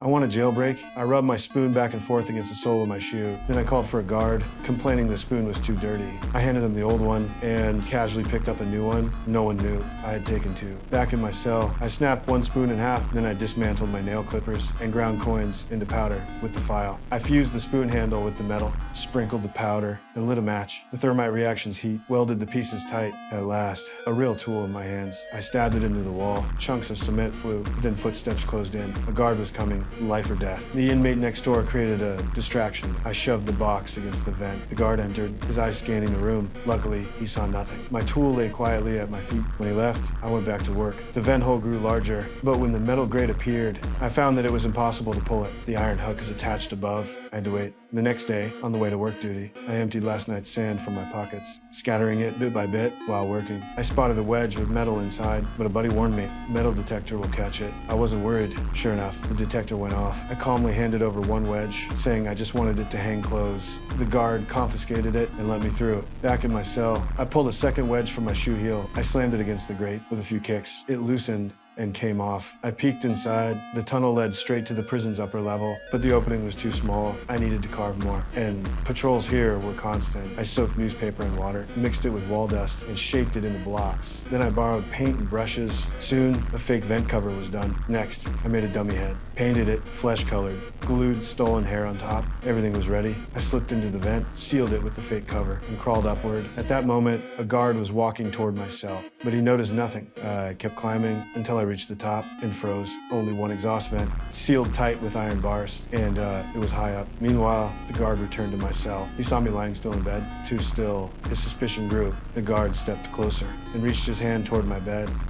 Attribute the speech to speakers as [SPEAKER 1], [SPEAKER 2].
[SPEAKER 1] I want a jailbreak. I rubbed my spoon back and forth against the sole of my shoe. Then I called for a guard, complaining the spoon was too dirty. I handed him the old one and casually picked up a new one. No one knew I had taken two. Back in my cell, I snapped one spoon in half, then I dismantled my nail clippers and ground coins into powder with the file. I fused the spoon handle with the metal, sprinkled the powder, and lit a match. The thermite reaction's heat welded the pieces tight. At last, a real tool in my hands. I stabbed it into the wall. Chunks of cement flew, then footsteps closed in. A guard was coming. Life or death. The inmate next door created a distraction. I shoved the box against the vent. The guard entered, his eyes scanning the room. Luckily, he saw nothing. My tool lay quietly at my feet. When he left, I went back to work. The vent hole grew larger, but when the metal grate appeared, I found that it was impossible to pull it. The iron hook is attached above. I had to wait. The next day, on the way to work duty, I emptied last night's sand from my pockets, scattering it bit by bit while working. I spotted a wedge with metal inside, but a buddy warned me, metal detector will catch it. I wasn't worried. Sure enough, the detector went off. I calmly handed over one wedge, saying I just wanted it to hang close. The guard confiscated it and let me through. Back in my cell, I pulled a second wedge from my shoe heel. I slammed it against the grate with a few kicks. It loosened and came off. I peeked inside. The tunnel led straight to the prison's upper level, but the opening was too small. I needed to carve more, and patrols here were constant. I soaked newspaper in water, mixed it with wall dust, and shaped it into blocks. Then I borrowed paint and brushes. Soon, a fake vent cover was done. Next, I made a dummy head, painted it flesh-colored, glued stolen hair on top. Everything was ready. I slipped into the vent, sealed it with the fake cover, and crawled upward. At that moment, a guard was walking toward my cell, but he noticed nothing. I kept climbing until I reached the top and froze. Only one exhaust vent, sealed tight with iron bars, and it was high up. Meanwhile, the guard returned to my cell. He saw me lying still in bed, too still. His suspicion grew. The guard stepped closer and reached his hand toward my bed.